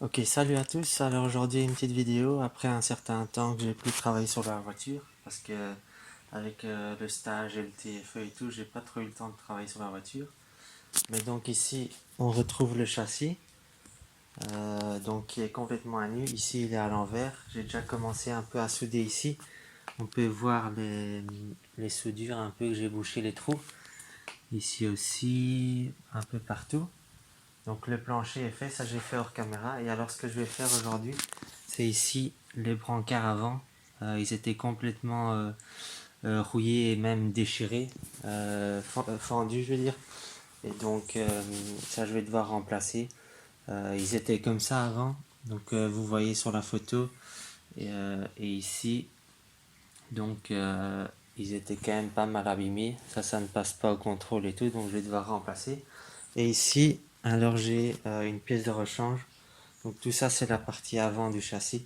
Ok, salut à tous. Alors aujourd'hui une petite vidéo après un certain temps que j'ai plus travaillé sur la voiture parce que avec le stage et le TFE et tout, j'ai pas trop eu le temps de travailler sur la voiture. Mais donc ici on retrouve le châssis, donc qui est complètement à nu. Ici il est à l'envers. J'ai déjà commencé un peu à souder ici. On peut voir les soudures un peu que j'ai bouché les trous. Ici aussi, un peu partout. Donc le plancher est fait, ça j'ai fait hors caméra. Et alors ce que je vais faire aujourd'hui, c'est ici les brancards avant. Ils étaient complètement rouillés et même déchirés, fendus je veux dire. Et donc ça je vais devoir remplacer. Ils étaient comme ça avant, donc vous voyez sur la photo. Et ici, donc ils étaient quand même pas mal abîmés. Ça ne passe pas au contrôle et tout, donc je vais devoir remplacer. Et ici, alors j'ai une pièce de rechange. Donc tout ça c'est la partie avant du châssis.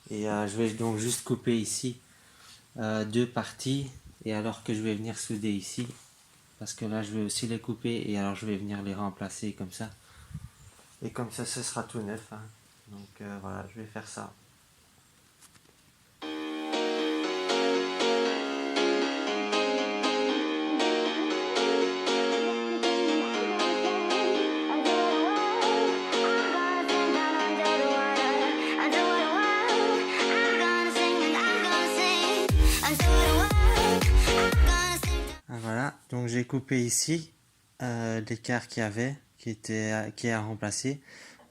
Et je vais donc juste couper ici deux parties. Et alors que je vais venir souder ici. Parce que là je vais aussi les couper. Et alors je vais venir les remplacer comme ça. Et comme ça ce sera tout neuf, hein. Donc voilà, je vais faire ça. Voilà, donc j'ai coupé ici l'écart qu'il y avait, qui est à remplacer.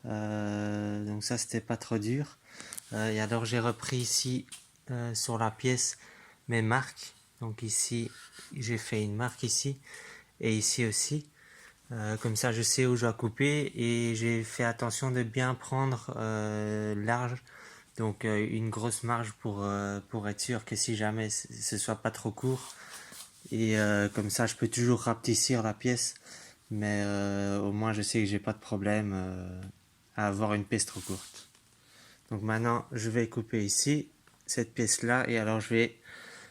Donc ça c'était pas trop dur. Et alors j'ai repris ici sur la pièce mes marques. Donc ici j'ai fait une marque ici et ici aussi. Comme ça je sais où je dois couper et j'ai fait attention de bien prendre large. Donc une grosse marge pour être sûr que si jamais ce soit pas trop court. Et comme ça je peux toujours rapetissir la pièce. Mais au moins je sais que j'ai pas de problème à avoir une pièce trop courte. Donc maintenant je vais couper ici cette pièce là et alors je vais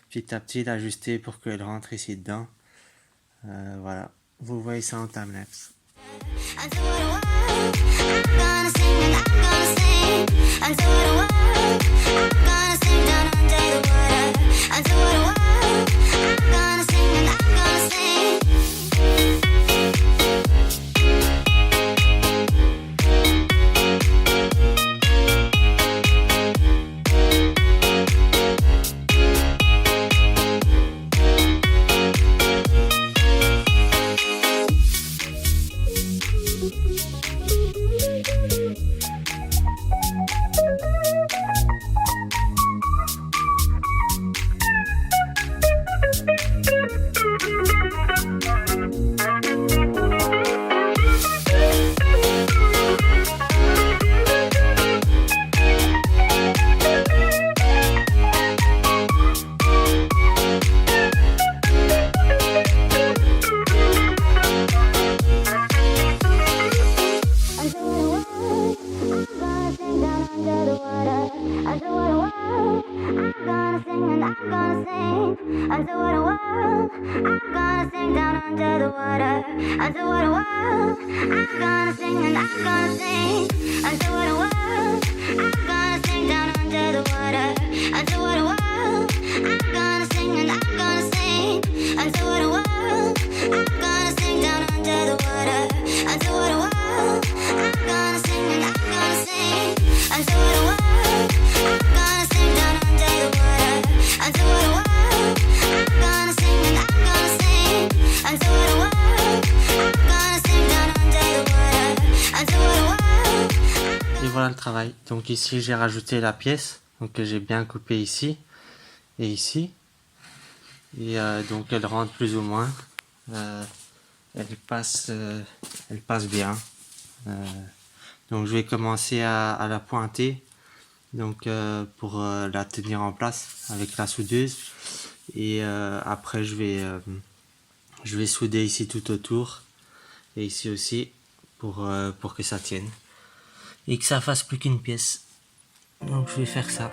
petit à petit l'ajuster pour qu'elle rentre ici dedans. Voilà, vous voyez ça en timelapse. Et voilà le travail. Donc ici j'ai rajouté la pièce, donc que j'ai bien coupé ici et ici. Et donc elle rentre plus ou moins. Elle passe bien. Donc je vais commencer à la pointer. Donc pour la tenir en place avec la soudeuse. Et après je vais souder ici tout autour. Et ici aussi pour que ça tienne. Et que ça fasse plus qu'une pièce. Donc je vais faire ça.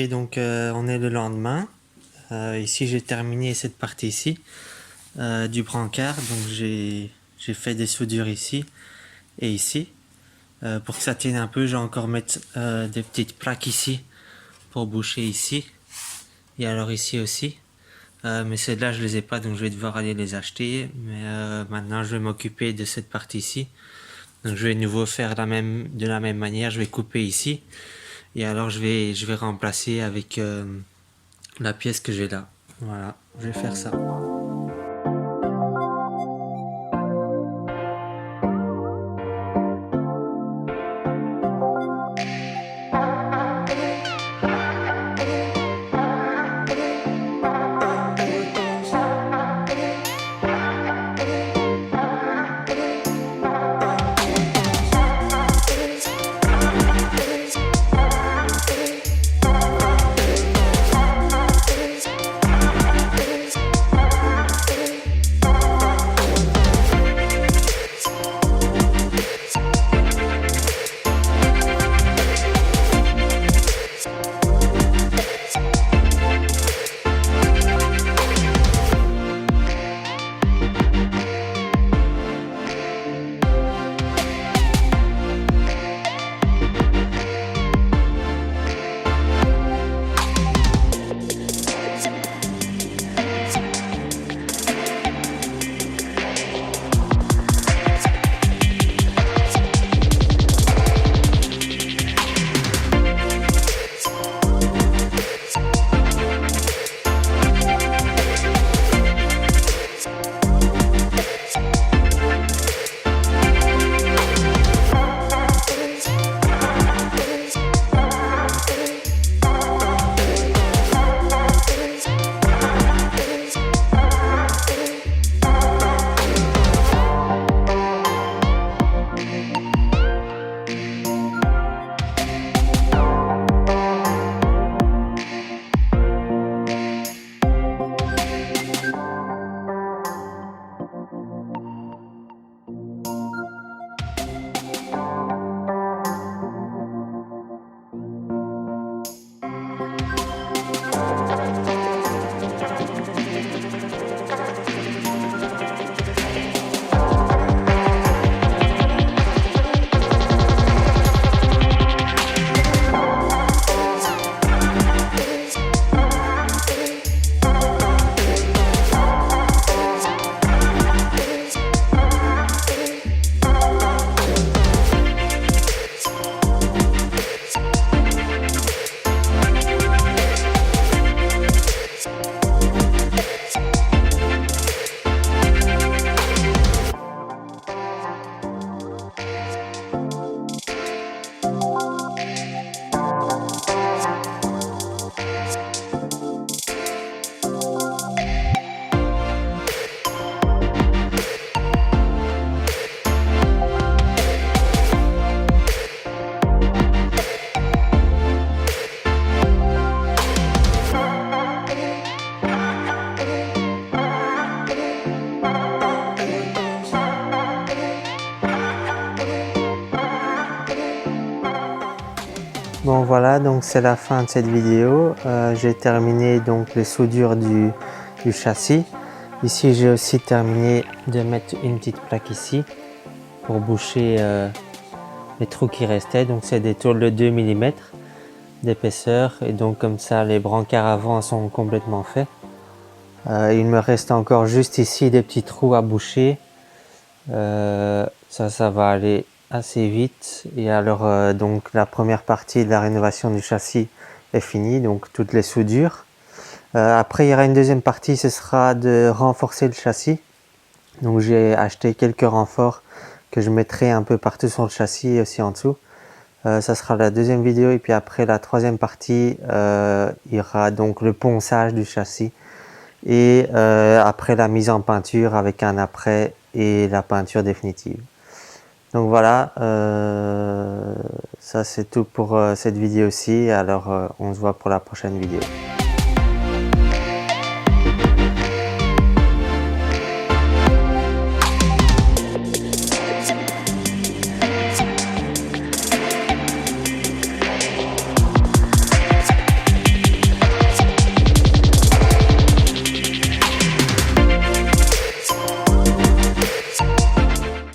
donc on est le lendemain. Ici j'ai terminé cette partie ici du brancard, donc j'ai fait des soudures ici et ici. Pour que ça tienne un peu, je vais encore mettre des petites plaques ici pour boucher ici et alors ici aussi. Mais celles-là je les ai pas, donc je vais devoir aller les acheter. Mais maintenant je vais m'occuper de cette partie ici. Donc je vais de nouveau faire de la même manière, je vais couper ici et alors je vais remplacer avec la pièce que j'ai là. Voilà, je vais faire ça. Bon voilà, donc c'est la fin de cette vidéo. J'ai terminé donc les soudures du châssis. Ici j'ai aussi terminé de mettre une petite plaque ici pour boucher les trous qui restaient. Donc c'est des tôles de 2 mm d'épaisseur et donc comme ça les brancards avant sont complètement faits. Il me reste encore juste ici des petits trous à boucher. Ça va aller assez vite et alors donc la première partie de la rénovation du châssis est finie, donc toutes les soudures. Après il y aura une deuxième partie, ce sera de renforcer le châssis. Donc j'ai acheté quelques renforts que je mettrai un peu partout sur le châssis et aussi en dessous. Ça sera la deuxième vidéo et puis après la troisième partie il y aura donc le ponçage du châssis et après la mise en peinture avec un après et la peinture définitive. Donc voilà, ça c'est tout pour cette vidéo-ci, alors on se voit pour la prochaine vidéo.